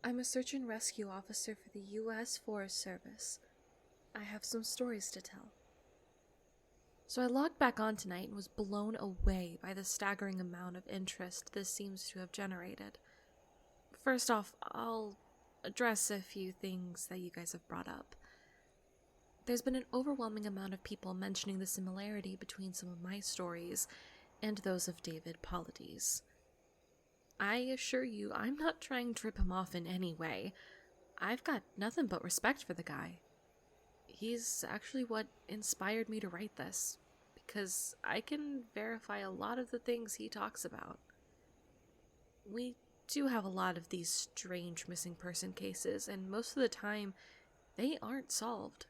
I'm a search and rescue officer for the U.S. Forest Service. I have some stories to tell. So I logged back on tonight and was blown away by the staggering amount of interest this seems to have generated. First off, I'll address a few things that you guys have brought up. There's been an overwhelming amount of people mentioning the similarity between some of my stories and those of David Paulides. I assure you, I'm not trying to rip him off in any way. I've got nothing but respect for the guy. He's actually what inspired me to write this, because I can verify a lot of the things he talks about. We do have a lot of these strange missing person cases, and most of the time, they aren't solved.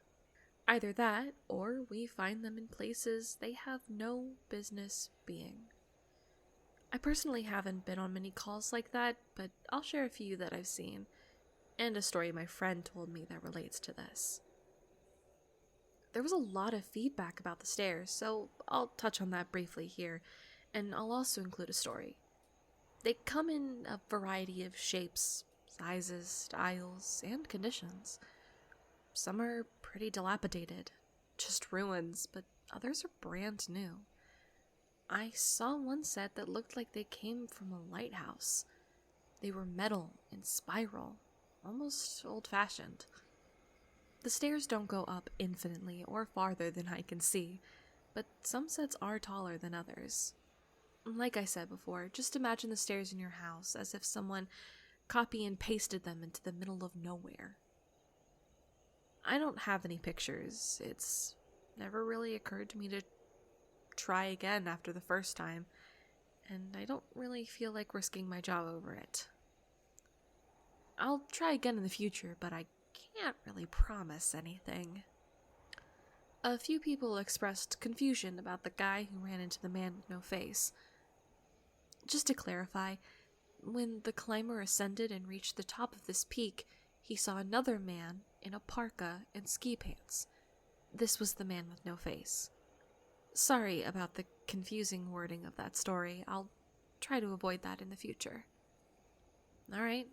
Either that, or we find them in places they have no business being. I personally haven't been on many calls like that, but I'll share a few that I've seen, and a story my friend told me that relates to this. There was a lot of feedback about the stairs, so I'll touch on that briefly here, and I'll also include a story. They come in a variety of shapes, sizes, styles, and conditions. Some are pretty dilapidated, just ruins, but others are brand new. I saw one set that looked like they came from a lighthouse. They were metal and spiral, almost old-fashioned. The stairs don't go up infinitely or farther than I can see, but some sets are taller than others. Like I said before, just imagine the stairs in your house as if someone copy and pasted them into the middle of nowhere. I don't have any pictures. It's never really occurred to me to try again after the first time, and I don't really feel like risking my job over it. I'll try again in the future, but I can't really promise anything. A few people expressed confusion about the guy who ran into the man with no face. Just to clarify, when the climber ascended and reached the top of this peak, he saw another man in a parka and ski pants. This was the man with no face. Sorry about the confusing wording of that story. I'll try to avoid that in the future. Alright,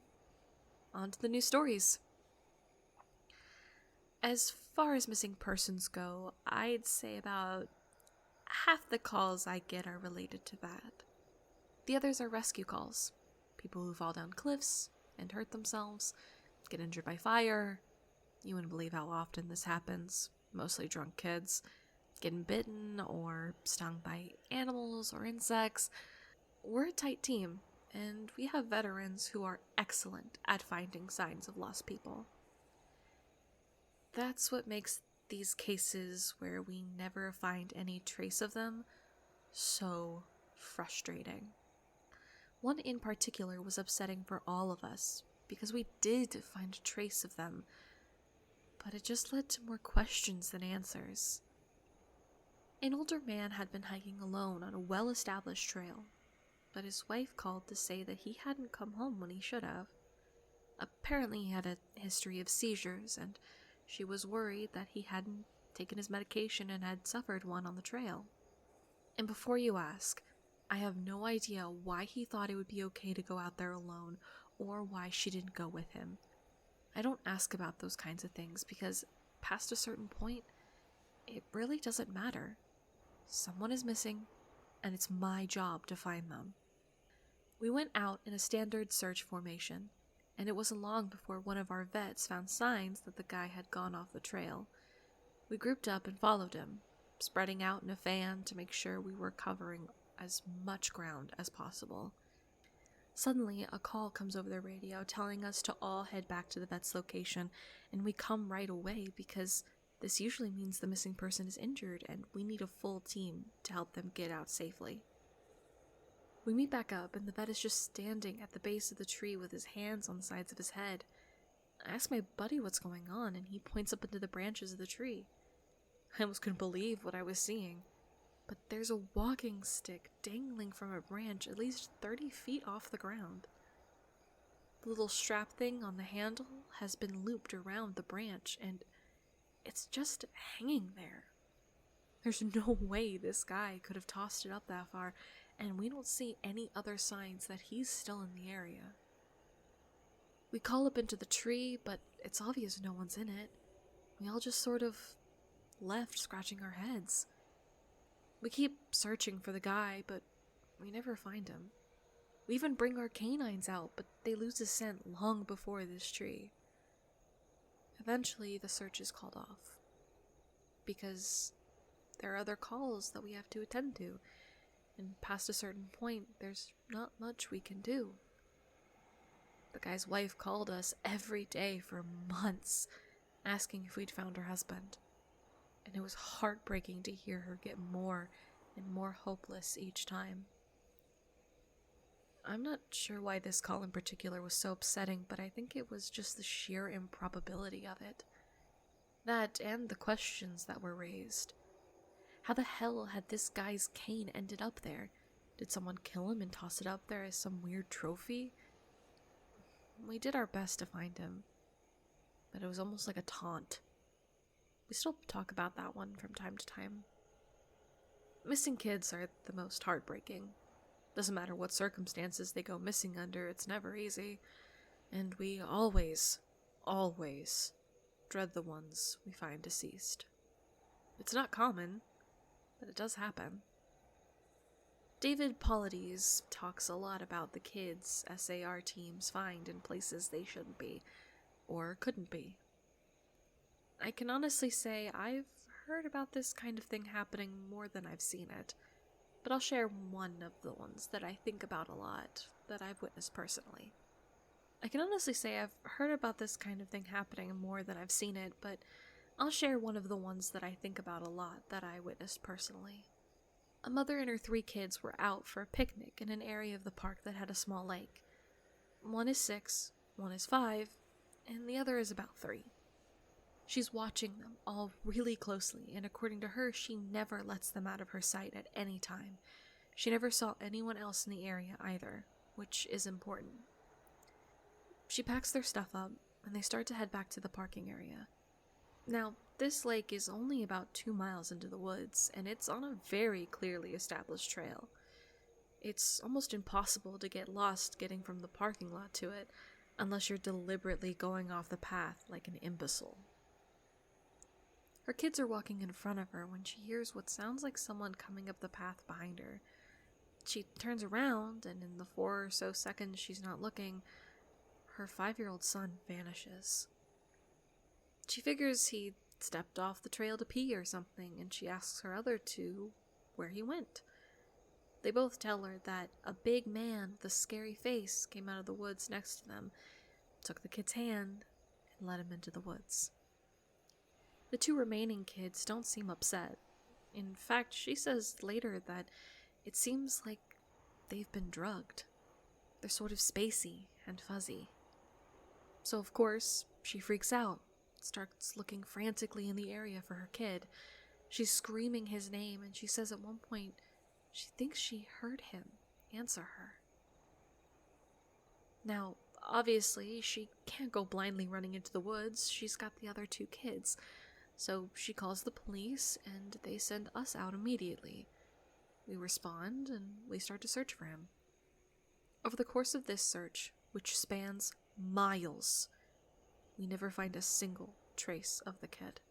on to the new stories. As far as missing persons go, I'd say about half the calls I get are related to that. The others are rescue calls. People who fall down cliffs and hurt themselves, get injured by fire. You wouldn't believe how often this happens. Mostly drunk kids. Getting bitten or stung by animals or insects. We're a tight team, and we have veterans who are excellent at finding signs of lost people. That's what makes these cases where we never find any trace of them so frustrating. One in particular was upsetting for all of us, because we did find a trace of them, but it just led to more questions than answers. An older man had been hiking alone on a well-established trail, but his wife called to say that he hadn't come home when he should have. Apparently he had a history of seizures, and she was worried that he hadn't taken his medication and had suffered one on the trail. And before you ask, I have no idea why he thought it would be okay to go out there alone, or why she didn't go with him. I don't ask about those kinds of things because past a certain point, it really doesn't matter. Someone is missing, and it's my job to find them. We went out in a standard search formation, and it wasn't long before one of our vets found signs that the guy had gone off the trail. We grouped up and followed him, spreading out in a fan to make sure we were covering as much ground as possible. Suddenly, a call comes over the radio telling us to all head back to the vet's location, and we come right away because this usually means the missing person is injured and we need a full team to help them get out safely. We meet back up and the vet is just standing at the base of the tree with his hands on the sides of his head. I ask my buddy what's going on and he points up into the branches of the tree. I almost couldn't believe what I was seeing. But there's a walking stick dangling from a branch at least 30 feet off the ground. The little strap thing on the handle has been looped around the branch, and it's just hanging there. There's no way this guy could have tossed it up that far, and we don't see any other signs that he's still in the area. We call up into the tree, but it's obvious no one's in it. We all just sort of left, scratching our heads. We keep searching for the guy, but we never find him. We even bring our canines out, but they lose the scent long before this tree. Eventually, the search is called off, because there are other calls that we have to attend to, and past a certain point, there's not much we can do. The guy's wife called us every day for months, asking if we'd found her husband, and it was heartbreaking to hear her get more and more hopeless each time. I'm not sure why this call in particular was so upsetting, but I think it was just the sheer improbability of it. That and the questions that were raised. How the hell had this guy's cane ended up there? Did someone kill him and toss it up there as some weird trophy? We did our best to find him, but it was almost like a taunt. We still talk about that one from time to time. Missing kids are the most heartbreaking. Doesn't matter what circumstances they go missing under, it's never easy. And we always dread the ones we find deceased. It's not common, but it does happen. David Paulides talks a lot about the kids SAR teams find in places they shouldn't be, or couldn't be. I can honestly say I've heard about this kind of thing happening more than I've seen it, but I'll share one of the ones that I think about a lot, that I've witnessed personally. I can honestly say I've heard about this kind of thing happening more than I've seen it, but I'll share one of the ones that I think about a lot that I witnessed personally. A mother and her 3 kids were out for a picnic in an area of the park that had a small lake. One is 6, one is 5, and the other is about 3. She's watching them all really closely, and according to her, she never lets them out of her sight at any time. She never saw anyone else in the area either, which is important. She packs their stuff up, and they start to head back to the parking area. Now, this lake is only about 2 miles into the woods, and it's on a very clearly established trail. It's almost impossible to get lost getting from the parking lot to it, unless you're deliberately going off the path like an imbecile. Her kids are walking in front of her when she hears what sounds like someone coming up the path behind her. She turns around, and in the 4 or so seconds she's not looking, her 5-year-old son vanishes. She figures he stepped off the trail to pee or something, and she asks her other 2 where he went. They both tell her that a big man with a scary face came out of the woods next to them, took the kid's hand, and led him into the woods. The 2 remaining kids don't seem upset. In fact, she says later that it seems like they've been drugged. They're sort of spacey and fuzzy. So of course, she freaks out, starts looking frantically in the area for her kid. She's screaming his name, and she says at one point she thinks she heard him answer her. Now, obviously, she can't go blindly running into the woods. She's got the other 2 kids. So she calls the police, and they send us out immediately. We respond, and we start to search for him. Over the course of this search, which spans miles, we never find a single trace of the kid.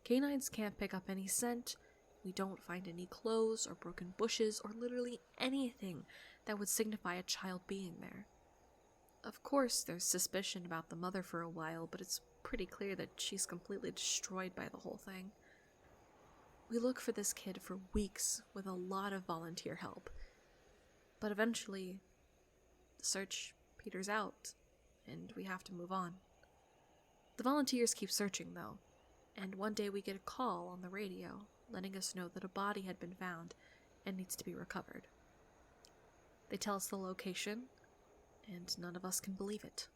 Canines can't pick up any scent. We don't find any clothes or broken bushes or literally anything that would signify a child being there. Of course, there's suspicion about the mother for a while, but it's pretty clear that she's completely destroyed by the whole thing. We look for this kid for weeks with a lot of volunteer help, but eventually the search peters out and we have to move on. The volunteers keep searching though, and one day we get a call on the radio letting us know that a body had been found and needs to be recovered. They tell us the location, and none of us can believe it.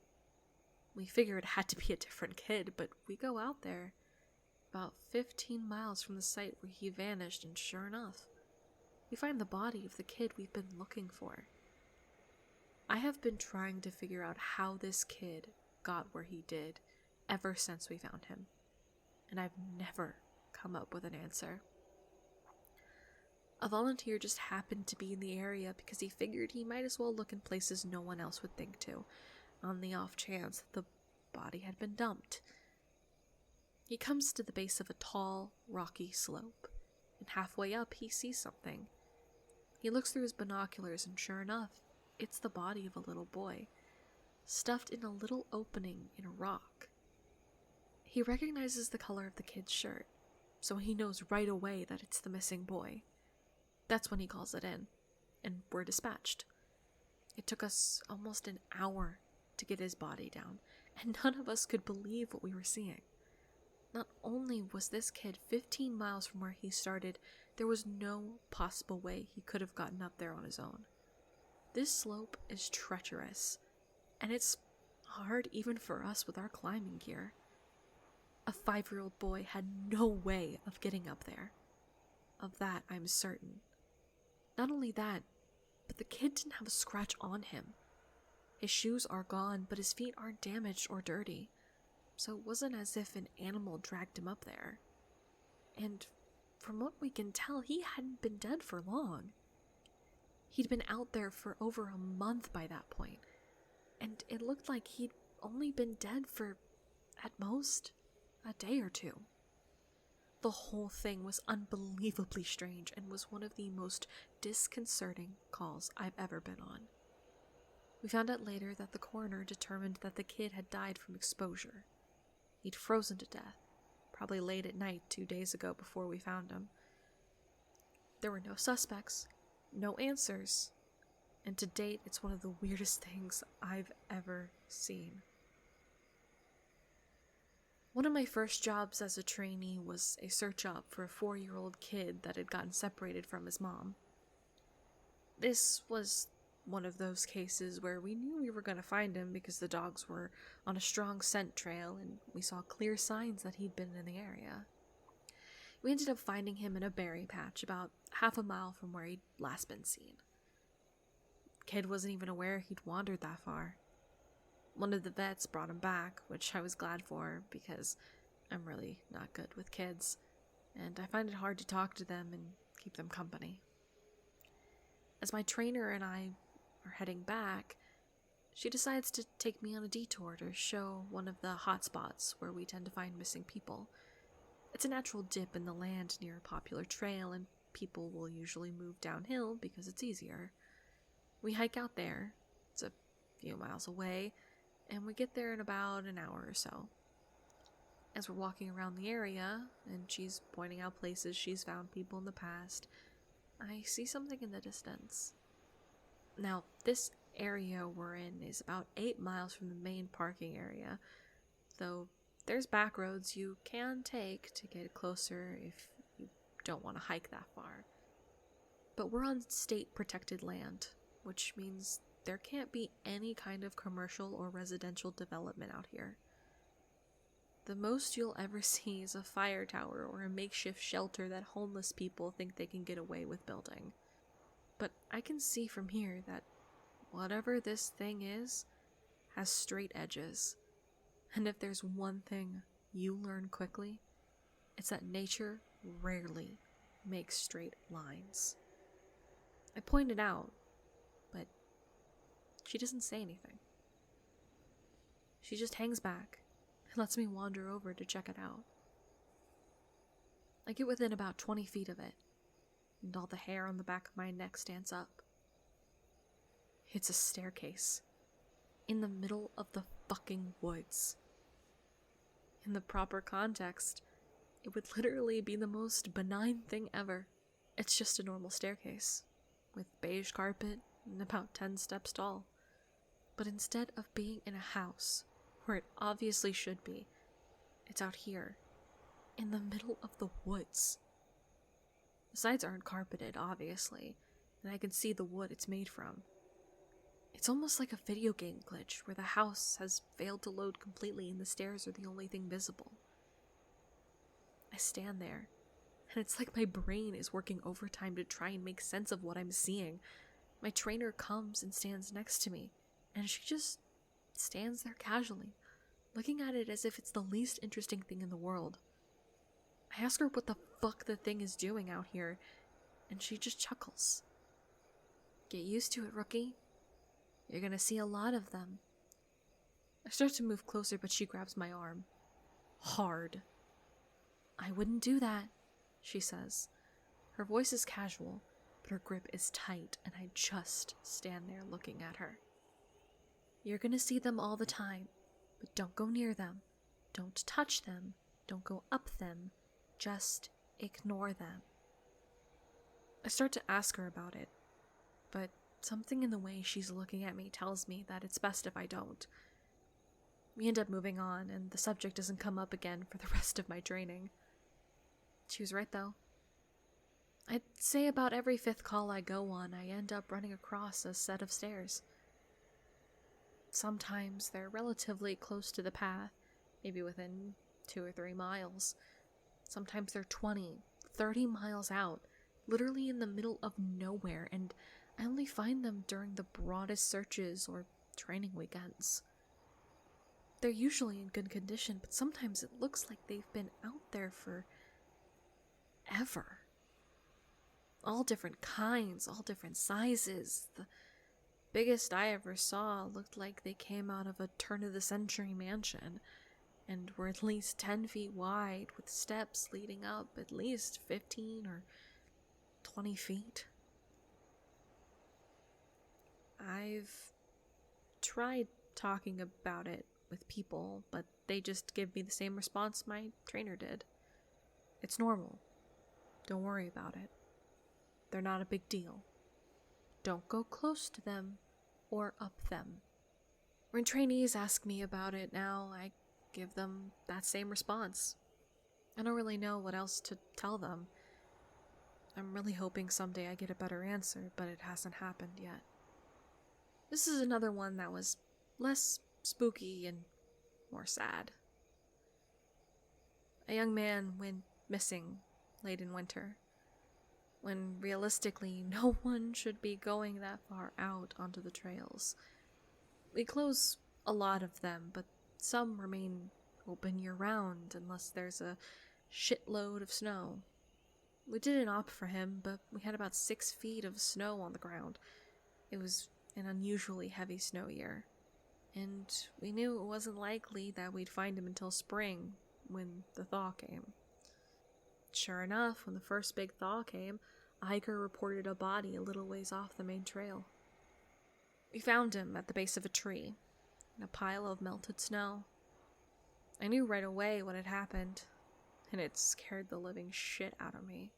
We figure it had to be a different kid, but we go out there about 15 miles from the site where he vanished, and sure enough, we find the body of the kid we've been looking for. I have been trying to figure out how this kid got where he did ever since we found him, and I've never come up with an answer. A volunteer just happened to be in the area because he figured he might as well look in places no one else would think to. on the off chance that the body had been dumped. He comes to the base of a tall, rocky slope, and halfway up he sees something. He looks through his binoculars, and sure enough, it's the body of a little boy, stuffed in a little opening in a rock. He recognizes the color of the kid's shirt, so he knows right away that it's the missing boy. That's when he calls it in, and we're dispatched. It took us almost an hour to get his body down, and none of us could believe what we were seeing. Not only was this kid 15 miles from where he started, there was no possible way he could have gotten up there on his own. This slope is treacherous, and it's hard even for us with our climbing gear. A 5-year-old boy had no way of getting up there. Of that, I'm certain. Not only that, but the kid didn't have a scratch on him. His shoes are gone, but his feet aren't damaged or dirty, so it wasn't as if an animal dragged him up there. And from what we can tell, he hadn't been dead for long. He'd been out there for over a month by that point, and it looked like he'd only been dead for, at most, a day or two. The whole thing was unbelievably strange and was one of the most disconcerting calls I've ever been on. We found out later that the coroner determined that the kid had died from exposure. He'd frozen to death, probably late at night 2 days ago before we found him. There were no suspects, no answers, and to date it's one of the weirdest things I've ever seen. One of my first jobs as a trainee was a search op for a 4-year-old kid that had gotten separated from his mom. This was one of those cases where we knew we were going to find him because the dogs were on a strong scent trail and we saw clear signs that he'd been in the area. We ended up finding him in a berry patch about half a mile from where he'd last been seen. The kid wasn't even aware he'd wandered that far. One of the vets brought him back, which I was glad for because I'm really not good with kids, and I find it hard to talk to them and keep them company. As my trainer and I are heading back, she decides to take me on a detour to show one of the hot spots where we tend to find missing people. It's a natural dip in the land near a popular trail, and people will usually move downhill because it's easier. We hike out there. It's a few miles away, and we get there in about an hour or so. As we're walking around the area, and she's pointing out places she's found people in the past, I see something in the distance. Now, this area we're in is about 8 miles from the main parking area, though there's back roads you can take to get closer if you don't want to hike that far. But we're on state-protected land, which means there can't be any kind of commercial or residential development out here. The most you'll ever see is a fire tower or a makeshift shelter that homeless people think they can get away with building. But I can see from here that whatever this thing is has straight edges. And if there's one thing you learn quickly, it's that nature rarely makes straight lines. I pointed out, but she doesn't say anything. She just hangs back and lets me wander over to check it out. I get within about 20 feet of it, and all the hair on the back of my neck stands up. It's a staircase in the middle of the fucking woods. In the proper context, it would literally be the most benign thing ever. It's just a normal staircase with beige carpet and about 10 steps tall. But instead of being in a house, where it obviously should be, it's out here, in the middle of the woods. The sides aren't carpeted, obviously, and I can see the wood it's made from. It's almost like a video game glitch where the house has failed to load completely and the stairs are the only thing visible. I stand there, and it's like my brain is working overtime to try and make sense of what I'm seeing. My trainer comes and stands next to me, and she just stands there casually, looking at it as if it's the least interesting thing in the world. I ask her what the fuck the thing is doing out here, and she just chuckles. Get used to it, rookie. You're gonna see a lot of them. I start to move closer, but she grabs my arm. Hard. "I wouldn't do that," she says. Her voice is casual, but her grip is tight, and I just stand there looking at her. "You're gonna see them all the time, but don't go near them. Don't touch them. Don't go up them. Just ignore them." I start to ask her about it, but something in the way she's looking at me tells me that it's best if I don't. We end up moving on, and the subject doesn't come up again for the rest of my training. She was right, though. I'd say about every 5th call I go on, I end up running across a set of stairs. Sometimes they're relatively close to the path, maybe within 2 or 3 miles. Sometimes they're 20, 30 miles out, literally in the middle of nowhere, and I only find them during the broadest searches or training weekends. They're usually in good condition, but sometimes it looks like they've been out there for ever. All different kinds, all different sizes. The biggest I ever saw looked like they came out of a turn-of-the-century mansion and were at least 10 feet wide, with steps leading up at least 15 or 20 feet. I've tried talking about it with people, but they just give me the same response my trainer did. "It's normal. Don't worry about it. They're not a big deal. Don't go close to them or up them." When trainees ask me about it now, I give them that same response. I don't really know what else to tell them. I'm really hoping someday I get a better answer, but it hasn't happened yet. This is another one that was less spooky and more sad. A young man went missing late in winter, when realistically no one should be going that far out onto the trails. We close a lot of them, but some remain open year-round unless there's a shitload of snow. We didn't opt for him, but we had about 6 feet of snow on the ground. It was an unusually heavy snow year, and we knew it wasn't likely that we'd find him until spring, when the thaw came. Sure enough, when the first big thaw came, a hiker reported a body a little ways off the main trail. We found him at the base of a tree, in a pile of melted snow. I knew right away what had happened, and it scared the living shit out of me.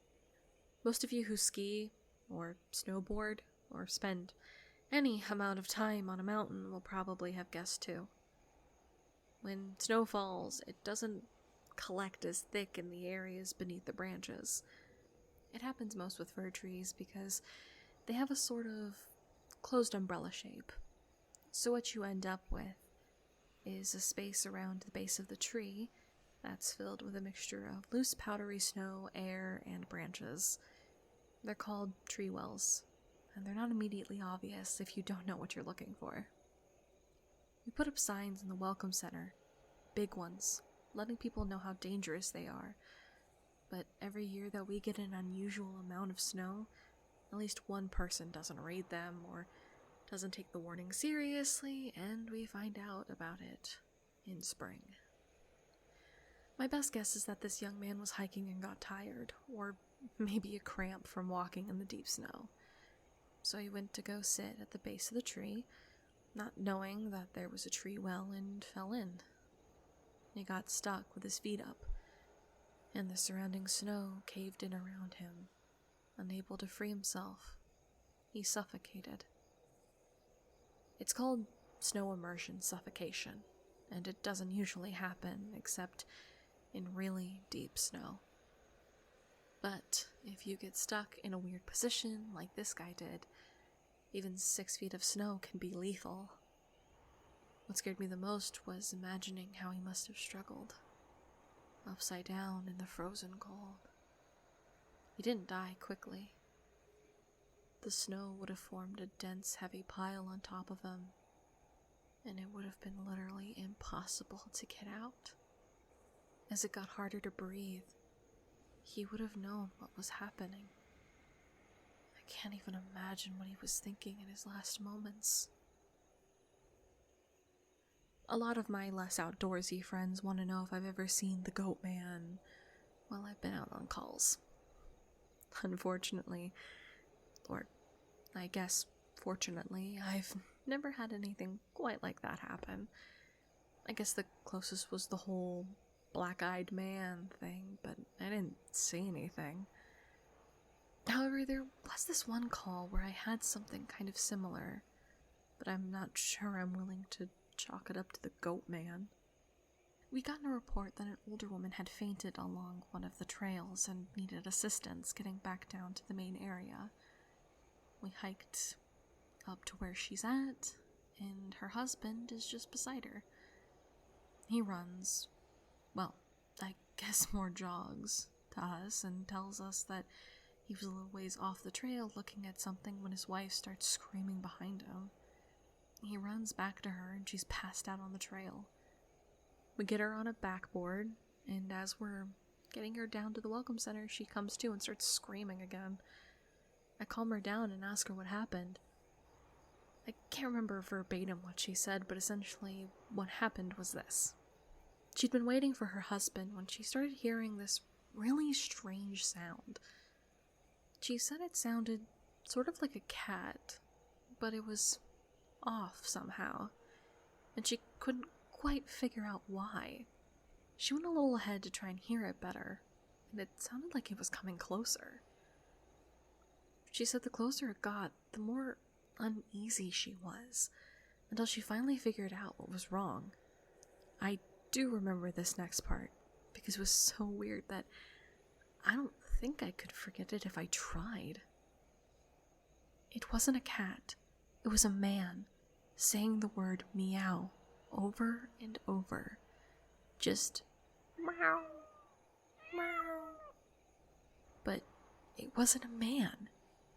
Most of you who ski, or snowboard, or spend any amount of time on a mountain will probably have guessed too. When snow falls, it doesn't collect as thick in the areas beneath the branches. It happens most with fir trees because they have a sort of closed umbrella shape. So what you end up with is a space around the base of the tree that's filled with a mixture of loose powdery snow, air, and branches. They're called tree wells, and they're not immediately obvious if you don't know what you're looking for. We put up signs in the welcome center, big ones, letting people know how dangerous they are. But every year that we get an unusual amount of snow, at least one person doesn't read them or doesn't take the warning seriously, and we find out about it in spring. My best guess is that this young man was hiking and got tired, or maybe a cramp from walking in the deep snow. So he went to go sit at the base of the tree, not knowing that there was a tree well, and fell in. He got stuck with his feet up, and the surrounding snow caved in around him. Unable to free himself, he suffocated. It's called snow immersion suffocation, and it doesn't usually happen except in really deep snow. But if you get stuck in a weird position like this guy did, even 6 feet of snow can be lethal. What scared me the most was imagining how he must have struggled, upside down in the frozen cold. He didn't die quickly. The snow would have formed a dense, heavy pile on top of him, and it would have been literally impossible to get out. As it got harder to breathe, he would have known what was happening. I can't even imagine what he was thinking in his last moments. A lot of my less outdoorsy friends want to know if I've ever seen the Goat Man while I've been out on calls. Unfortunately, or I guess fortunately, I've never had anything quite like that happen. I guess the closest was the whole black-eyed man thing, but I didn't see anything. However, there was this one call where I had something kind of similar, but I'm not sure I'm willing to chalk it up to the Goat Man. We got a report that an older woman had fainted along one of the trails and needed assistance getting back down to the main area. We hiked up to where she's at, and her husband is just beside her. He runs, well, I guess more jogs, to us and tells us that he was a little ways off the trail looking at something when his wife starts screaming behind him. He runs back to her and she's passed out on the trail. We get her on a backboard, and as we're getting her down to the welcome center, she comes to and starts screaming again. I calm her down and ask her what happened. I can't remember verbatim what she said, but essentially what happened was this. She'd been waiting for her husband when she started hearing this really strange sound. She said it sounded sort of like a cat, but it was off somehow, and she couldn't quite figure out why. She went a little ahead to try and hear it better, and it sounded like it was coming closer. She said the closer it got, the more uneasy she was, until she finally figured out what was wrong. I do remember this next part, because it was so weird that I don't think I could forget it if I tried. It wasn't a cat. It was a man saying the word meow over and over. Just meow, meow. But it wasn't a man.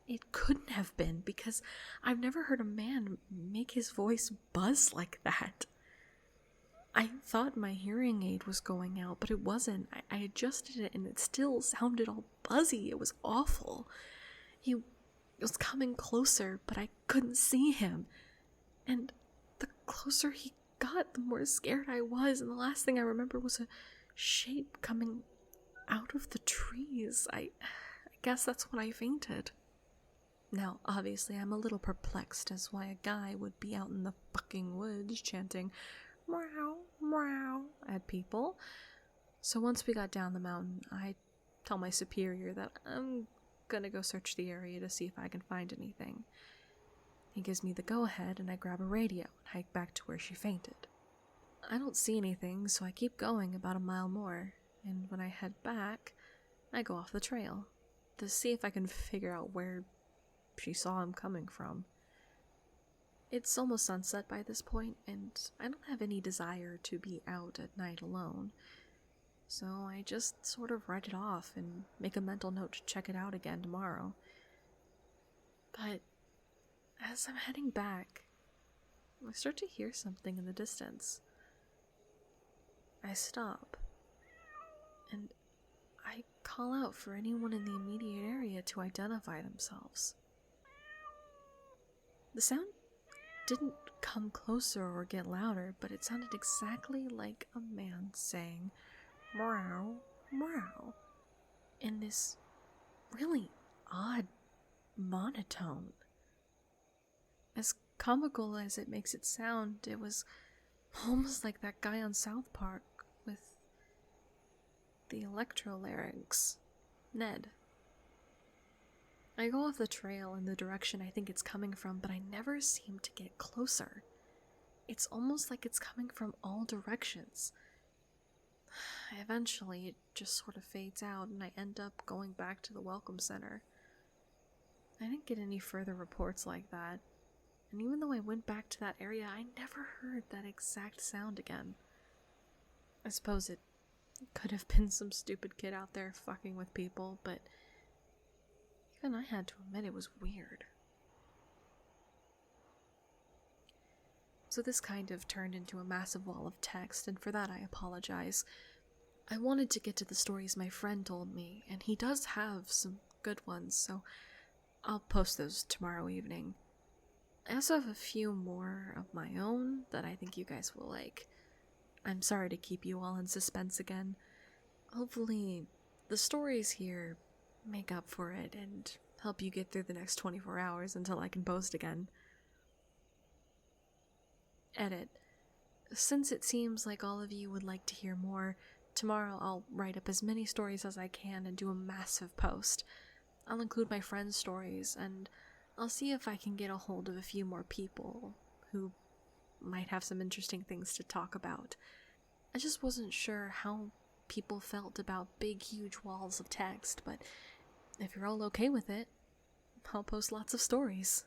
It couldn't have been, because I've never heard a man make his voice buzz like that. I thought my hearing aid was going out, but it wasn't. I adjusted it and it still sounded all buzzy. It was awful. He was coming closer, but I couldn't see him. And the closer he got, the more scared I was, and the last thing I remember was a shape coming out of the trees. I guess that's when I fainted. Now, obviously, I'm a little perplexed as why a guy would be out in the fucking woods chanting meow, meow at people. So once we got down the mountain, I tell my superior that I'm gonna go search the area to see if I can find anything. He gives me the go-ahead, and I grab a radio and hike back to where she fainted. I don't see anything, so I keep going about a mile more, and when I head back, I go off the trail to see if I can figure out where she saw him coming from. It's almost sunset by this point, and I don't have any desire to be out at night alone, so I just sort of write it off and make a mental note to check it out again tomorrow. But as I'm heading back, I start to hear something in the distance. I stop, and I call out for anyone in the immediate area to identify themselves. The sound didn't come closer or get louder, but it sounded exactly like a man saying meow, meow, in this really odd monotone. As comical as it makes it sound, it was almost like that guy on South Park with the electrolarynx, Ned. I go off the trail in the direction I think it's coming from, but I never seem to get closer. It's almost like it's coming from all directions. Eventually, it just sort of fades out, and I end up going back to the welcome center. I didn't get any further reports like that, and even though I went back to that area, I never heard that exact sound again. I suppose it could have been some stupid kid out there fucking with people, but even I had to admit it was weird. So this kind of turned into a massive wall of text, and for that I apologize. I wanted to get to the stories my friend told me, and he does have some good ones, so I'll post those tomorrow evening. I also have a few more of my own that I think you guys will like. I'm sorry to keep you all in suspense again. Hopefully, the stories here make up for it and help you get through the next 24 hours until I can post again. Edit. Since it seems like all of you would like to hear more, tomorrow I'll write up as many stories as I can and do a massive post. I'll include my friends' stories, and I'll see if I can get a hold of a few more people who might have some interesting things to talk about. I just wasn't sure how people felt about big, huge walls of text, but if you're all okay with it, I'll post lots of stories.